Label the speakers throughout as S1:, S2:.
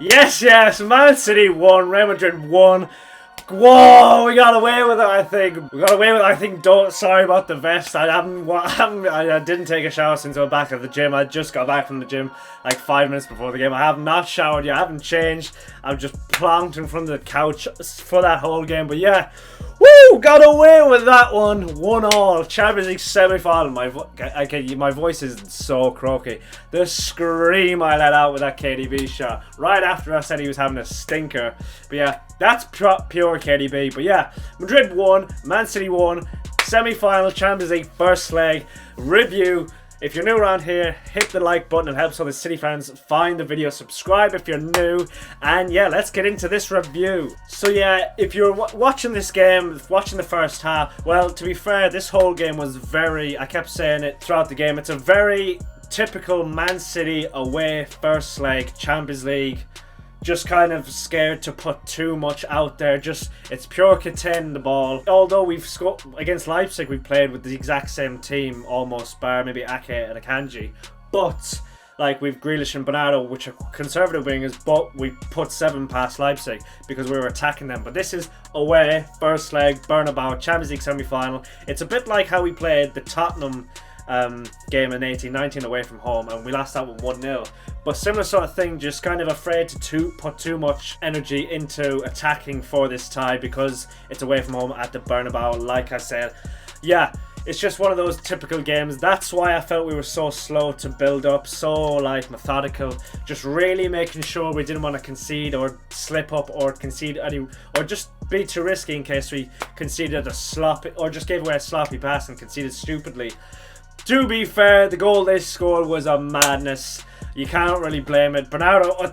S1: Yes, Man City won, Real Madrid won. Whoa, we got away with it, I think. We got away with it, I think. Sorry about the vest. I didn't take a shower since I was back at the gym. I just got back from the gym like 5 minutes before the game. I have not showered yet. I haven't changed. I'm just plonked in front of the couch for that whole game. But yeah, woo, got away with that one. 1-1. Champions League semi-final. My voice is so croaky. The scream I let out with that KDB shot right after I said he was having a stinker. But yeah, that's pure KDB. But yeah, Madrid won, Man City won, semi-final, Champions League first leg review. If you're new around here, hit the like button. It helps other City fans find the video. Subscribe if you're new. And yeah, let's get into this review. So yeah, if you're watching this game, watching the first half, well, to be fair, this whole game was I kept saying it throughout the game, it's a very typical Man City away first leg Champions League. Just kind of scared to put too much out there. It's pure containing the ball. Although we've scored against Leipzig, we played with the exact same team, almost bar maybe Ake and Akanji. But like we've Grealish and Bernardo, which are conservative wingers, but we put 7 past Leipzig because we were attacking them. But this is away, first leg, Bernabeu, Champions League semi-final. It's a bit like how we played the Tottenham game in 18-19 away from home, and we lost that one 1-0. But similar sort of thing, just kind of afraid to put too much energy into attacking for this tie because it's away from home at the Bernabeu. Like I said, yeah, it's just one of those typical games. That's why I felt we were so slow to build up, so like methodical, just really making sure we didn't want to concede or slip up or concede any, or just be too risky in case we conceded a sloppy or just gave away a sloppy pass and conceded stupidly. To be fair, the goal they scored was a madness. You can't really blame it. Bernardo,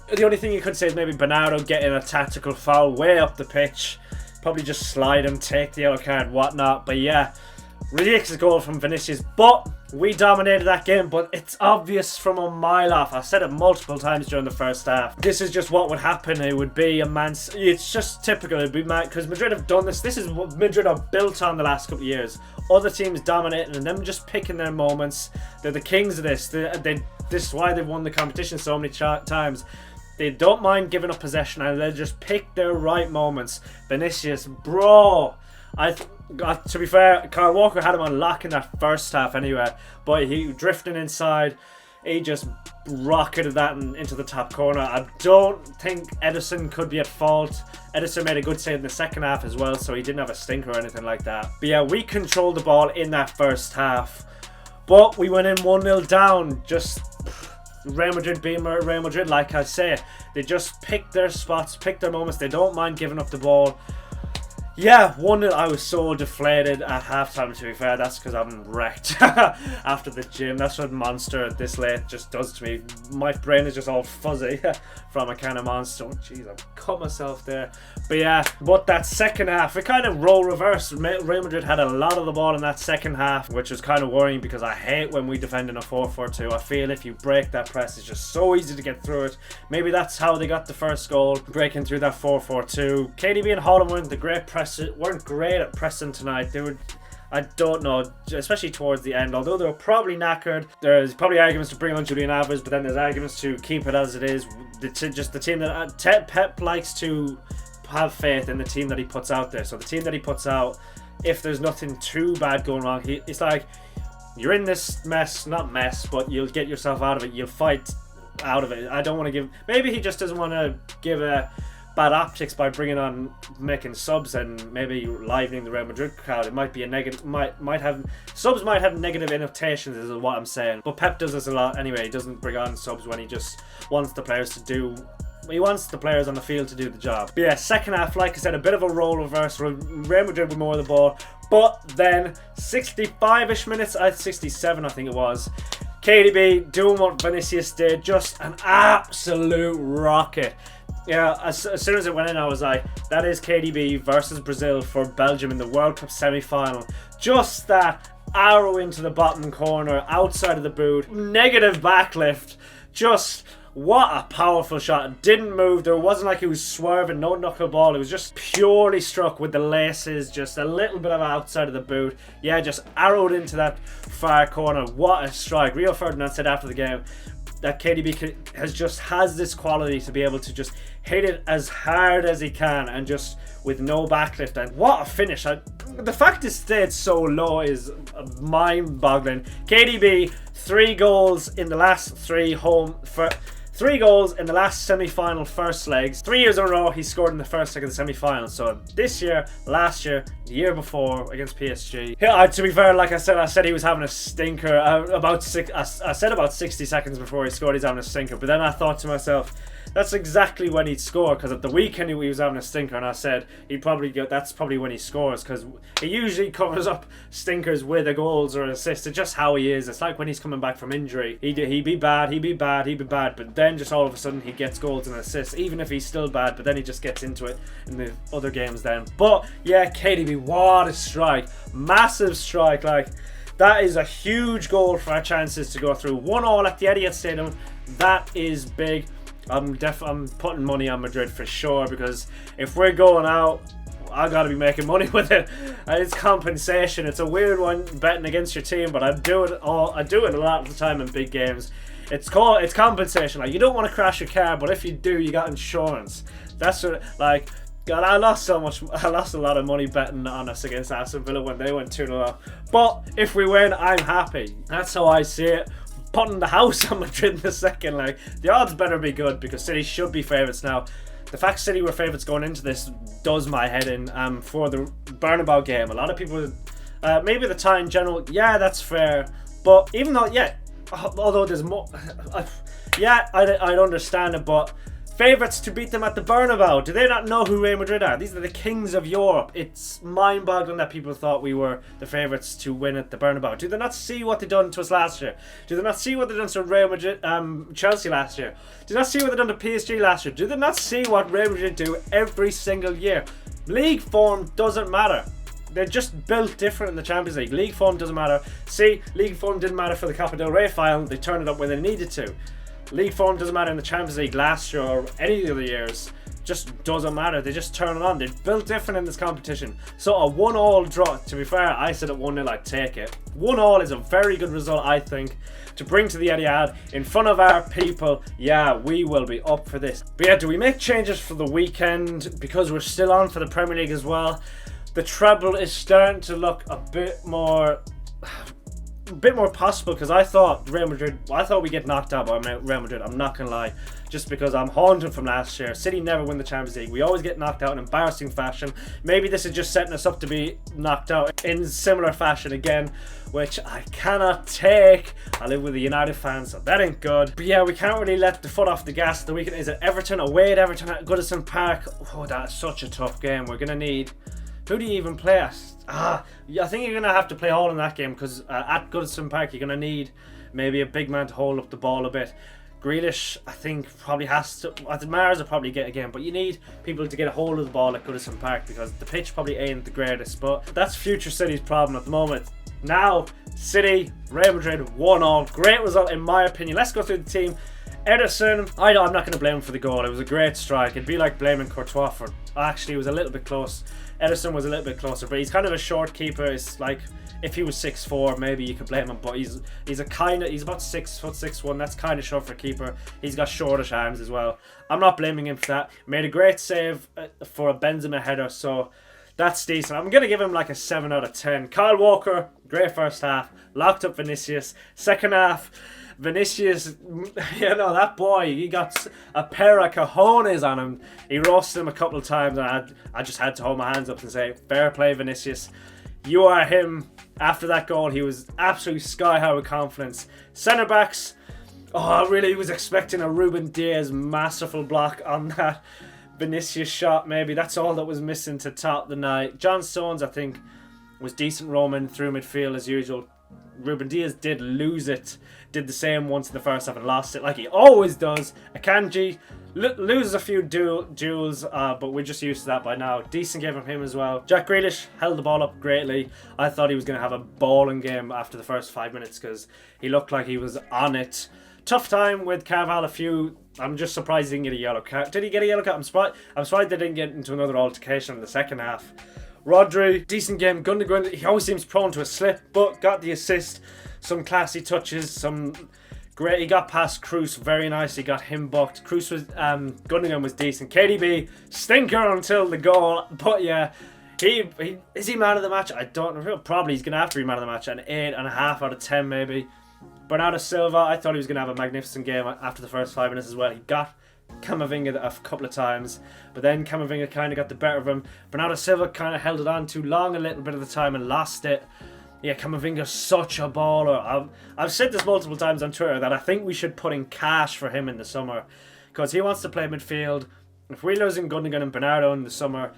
S1: the only thing you could say is maybe Bernardo getting a tactical foul way up the pitch. Probably just slide him, take the yellow card, whatnot. But yeah, ridiculous goal from Vinicius. But we dominated that game, but it's obvious from a mile off. I've said it multiple times during the first half. This is just what would happen. It would be it's just typical. It'd be mad because Madrid have done this. This is what Madrid are built on the last couple of years. Other teams dominating and them just picking their moments. They're the kings of this. This is why they've won the competition so many times. They don't mind giving up possession and they just pick their right moments. Vinicius, bro. To be fair, Kyle Walker had him on lock in that first half anyway, but he drifting inside, he just rocketed that into the top corner. I don't think Edison could be at fault. Edison made a good save in the second half as well, so he didn't have a stinker or anything like that. But yeah, we controlled the ball in that first half, but we went in 1-0 down. Just Real Madrid being Real Madrid, like I say. They just pick their spots, pick their moments. They don't mind giving up the ball. Yeah, 1-0. I was so deflated at halftime, to be fair. That's because I'm wrecked after the gym. That's what Monster at this late just does to me. My brain is just all fuzzy from a kind of Monster. Oh, jeez, I've cut myself there. But yeah, but that second half, it kind of role reversed. Real Madrid had a lot of the ball in that second half, which was kind of worrying because I hate when we defend in a 4-4-2. I feel if you break that press, it's just so easy to get through it. Maybe that's how they got the first goal, breaking through that 4-4-2. KDB and Holland weren't great at pressing tonight. They were, I don't know, especially towards the end. Although they were probably knackered. There's probably arguments to bring on Julian Alvarez, but then there's arguments to keep it as it is. Just the team that Pep likes to have faith in the team that he puts out there. So the team that he puts out, if there's nothing too bad going wrong, it's like you're in this mess, not mess, but you'll get yourself out of it. You'll fight out of it. I don't want to give. Maybe he just doesn't want to give a bad optics by making subs and maybe livening the Real Madrid crowd. It might be a negative, subs might have negative annotations is what I'm saying. But Pep does this a lot anyway. He doesn't bring on subs when he just wants the players on the field to do the job. But yeah, second half, like I said, a bit of a role reverse. Real Madrid with more of the ball. But then 65-ish minutes, 67 I think it was, KDB doing what Vinicius did, just an absolute rocket. Yeah, as soon as it went in, I was like, that is KDB versus Brazil for Belgium in the World Cup semi-final. Just that arrow into the bottom corner, outside of the boot, negative backlift. Just what a powerful shot. It didn't move. There wasn't like he was swerving, no knuckleball. It was just purely struck with the laces, just a little bit of outside of the boot. Yeah, just arrowed into that far corner. What a strike. Rio Ferdinand said after the game, that KDB has this quality to be able to just hit it as hard as he can and just with no backlift. And what a finish. The fact it stayed so low is mind-boggling. KDB, 3 goals in the last 3 goals in the last semi-final first legs. 3 years in a row he scored in the first leg of the semi-final. So this year, last year, the year before against PSG. Yeah, to be fair, like I said he was having a stinker. I said about 60 seconds before he scored he's having a stinker. But then I thought to myself, that's exactly when he'd score, because at the weekend he was having a stinker, and I said that's probably when he scores, because he usually covers up stinkers with a goals or assists. It's just how he is. It's like when he's coming back from injury, he'd be bad, but then just all of a sudden he gets goals and assists, even if he's still bad, but then he just gets into it in the other games then. But yeah, KDB, what a strike, massive strike. Like, that is a huge goal for our chances to go through. 1-1 at the Etihad Stadium, that is big. I'm putting money on Madrid for sure, because if we're going out, I gotta be making money with it. It's compensation. It's a weird one, betting against your team, but I do it a lot of the time in big games. It's compensation. Like, you don't want to crash your car, but if you do, you got insurance. That's what, like, God, I lost a lot of money betting on us against Aston Villa when they went 2-0 up. But if we win, I'm happy. That's how I see it. Putting the house on Madrid in the second leg. The odds better be good, because City should be favourites now. The fact City were favourites going into this does my head in for the Bernabeu game. A lot of people, maybe the tie in general, yeah, that's fair. But even though, yeah, although there's more, yeah, I'd understand it, but favourites to beat them at the Bernabeu. Do they not know who Real Madrid are? These are the kings of Europe. It's mind-boggling that people thought we were the favourites to win at the Bernabeu. Do they not see what they done to us last year? Do they not see what they done to Real Madrid, Chelsea last year? Do they not see what they done to PSG last year? Do they not see what Real Madrid do every single year? League form doesn't matter. They're just built different in the Champions League. League form doesn't matter. See, league form didn't matter for the Copa del Rey final. They turned it up when they needed to. League form doesn't matter in the Champions League last year or any of the other years. Just doesn't matter. They just turn it on. They're built different in this competition. So a 1-1 draw, to be fair, I said at 1-0 I'd take it. 1-1 is a very good result, I think, to bring to the Etihad in front of our people. Yeah, we will be up for this. But yeah, do we make changes for the weekend? Because we're still on for the Premier League as well. The treble is starting to look a bit more possible, because I thought we get knocked out by Real Madrid. I'm not gonna lie, just because I'm haunted from last year. City never win the Champions League. We always get knocked out in embarrassing fashion. Maybe this is just setting us up to be knocked out in similar fashion again, which I cannot take. I live with a United fan, so that ain't good. But yeah, we can't really let the foot off the gas at the weekend. Is it Everton away at Everton at Goodison Park? Oh, that's such a tough game. We're gonna need, who do you even play at? I think you're going to have to play Hall in that game, because at Goodison Park you're going to need maybe a big man to hold up the ball a bit. Grealish, I think, probably has to. Mars will probably get a game, but you need people to get a hold of the ball at Goodison Park, because the pitch probably ain't the greatest. But that's future City's problem at the moment. Now, City, Real Madrid, 1-1. Great result in my opinion. Let's go through the team. Ederson, I'm not going to blame him for the goal. It was a great strike. It'd be like blaming Courtois for. Actually, it was a little bit close. Ederson was a little bit closer, but he's kind of a short keeper. It's like, if he was 6'4", maybe you could blame him, but he's about 6 foot 6'1". That's kind of short for a keeper. He's got shortish arms as well. I'm not blaming him for that. Made a great save for a Benzema header, so that's decent. I'm gonna give him like a 7 out of 10. Kyle Walker, great first half. Locked up Vinicius. Second half, Vinicius, you know, that boy, he got a pair of cojones on him. He roasted him a couple of times, and I just had to hold my hands up and say, fair play, Vinicius. You are him. After that goal, he was absolutely sky high with confidence. Centre backs, I really was expecting a Ruben Diaz masterful block on that Vinicius shot. Maybe that's all that was missing to top the night. John Stones, I think, was decent roaming through midfield as usual. Ruben Diaz did lose it. Did the same once in the first half and lost it, like he always does. Akanji loses a few duels, but we're just used to that by now. Decent game from him as well. Jack Grealish held the ball up greatly. I thought he was going to have a balling game after the first 5 minutes, because he looked like he was on it. Tough time with Carvalho. I'm just surprised he didn't get a yellow card. Did he get a yellow card? I'm surprised they didn't get into another altercation in the second half. Rodri, decent game. Gundogan, he always seems prone to a slip, but got the assist. Some classy touches, some great. He got past Kroos very nicely, got him booked. Kroos was, Gundogan was decent. KDB, stinker until the goal. But yeah, is he man of the match? I don't know. Probably he's going to have to be man of the match. An 8.5 out of 10 maybe. Bernardo Silva, I thought he was going to have a magnificent game after the first 5 minutes as well. He got Camavinga a couple of times, but then Camavinga kind of got the better of him. Bernardo Silva kind of held it on too long a little bit of the time and lost it. Yeah, Camavinga's such a baller. I've said this multiple times on Twitter that I think we should put in cash for him in the summer because he wants to play midfield. If we're losing Gundogan and Bernardo in the summer,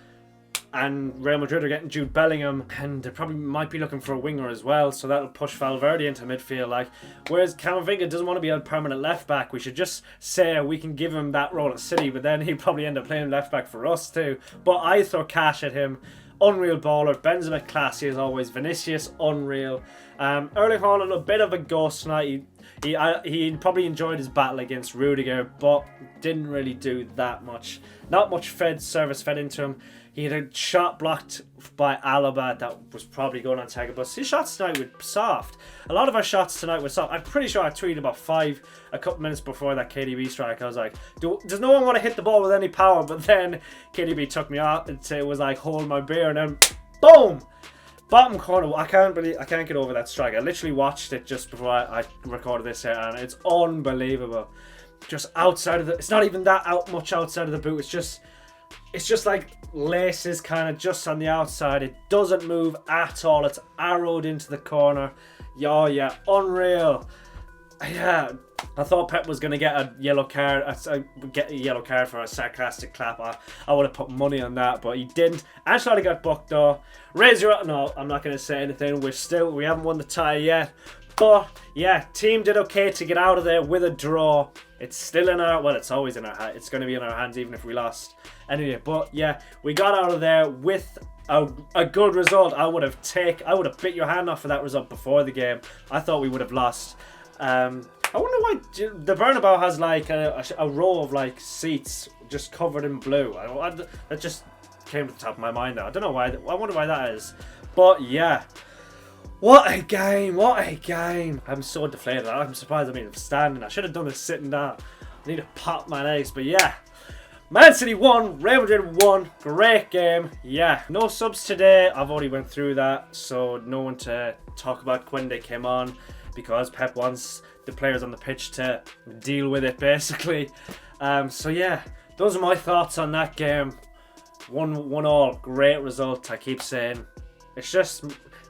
S1: and Real Madrid are getting Jude Bellingham, and they probably might be looking for a winger as well, so that'll push Valverde into midfield. Like, whereas Camavinga doesn't want to be a permanent left back. We should just say we can give him that role at City, but then he'd probably end up playing left back for us too. But I throw cash at him. Unreal baller. Benzema classy as always. Vinicius unreal. Erling Haaland a bit of a ghost tonight. He probably enjoyed his battle against Rudiger, but didn't really do that much. Not much service fed into him. He had a shot blocked by Alaba that was probably going on target, but his shots tonight were soft. A lot of our shots tonight were soft. I'm pretty sure I tweeted about 5 a couple minutes before that KDB strike. I was like, does no one want to hit the ball with any power? But then KDB took me out and it was like, hold my beer, and then boom! Bottom corner. I can't get over that strike. I literally watched it just before I recorded this here, and it's unbelievable. Just outside of it's not even that much outside of the boot. It's just like laces kind of just on the outside. It doesn't move at all. It's arrowed into the corner. Yeah, unreal. Yeah, I thought Pep was going to get a yellow card. Get a yellow card for a sarcastic clap. I would have put money on that, but he didn't. Ancelotti got booked though. No, I'm not going to say anything. We haven't won the tie yet. But yeah, team did okay to get out of there with a draw. It's still in our, well, it's always in our hands. It's going to be in our hands even if we lost. Anyway, but yeah, we got out of there with a good result. I would have bit your hand off for that result before the game. I thought we would have lost. I wonder why the Bernabeu has like a row of like seats just covered in blue. That just came to the top of my mind now. I don't know why. I wonder why that is. But yeah. What a game, what a game. I'm so deflated. I'm surprised I'm even standing. I should have done this sitting down. I need to pop my legs, but yeah. Man City won, Real Madrid won. Great game. Yeah, no subs today. I've already went through that, so no one to talk about when they came on because Pep wants the players on the pitch to deal with it, basically. So yeah, those are my thoughts on that game. 1-1, great result, I keep saying. It's just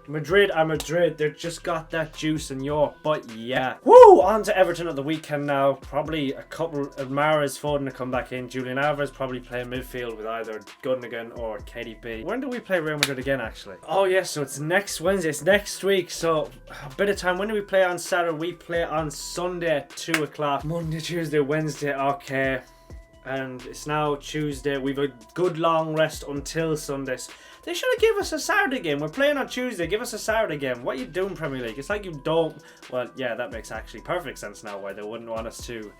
S1: Madrid are Madrid. They've just got that juice in York. But yeah. Woo! On to Everton at the weekend now. Probably a couple of Mahrez, Foden to come back in. Julian Alvarez probably playing midfield with either Gundogan or KDB. When do we play Real Madrid again, actually? Oh yeah, so it's next Wednesday. It's next week. So a bit of time. When do we play on Saturday? We play on Sunday at 2 o'clock. Monday, Tuesday, Wednesday. Okay. And it's now Tuesday. We've a good long rest until Sunday. They should have given us a Saturday game. We're playing on Tuesday. Give us a Saturday game. What are you doing, Premier League? It's like you don't... Well, yeah, that makes actually perfect sense now why they wouldn't want us to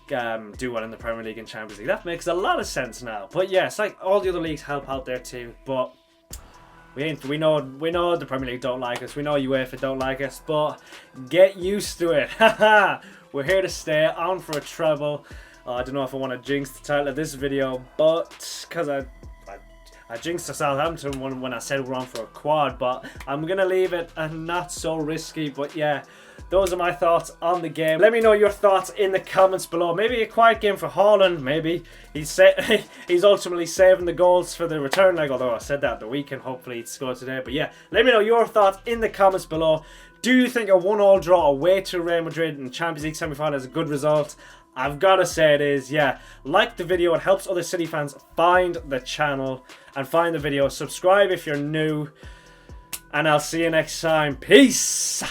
S1: do well in the Premier League and Champions League. That makes a lot of sense now. But yeah, it's like all the other leagues help out their team. But we know the Premier League don't like us. We know UEFA don't like us. But get used to it. Haha. We're here to stay. On for a treble. I don't know if I want to jinx the title of this video, but because I jinxed the Southampton one when I said we're on for a quad, but I'm going to leave it and not so risky. But yeah, those are my thoughts on the game. Let me know your thoughts in the comments below. Maybe a quiet game for Haaland. Maybe he's ultimately saving the goals for the return leg, although I said that at the weekend. Hopefully he'd score today. But yeah, let me know your thoughts in the comments below. Do you think a 1-1 draw away to Real Madrid in the Champions League semi-final is a good result? I've got to say it is, yeah. Like the video, it helps other City fans find the channel and find the video. Subscribe if you're new, and I'll see you next time. Peace!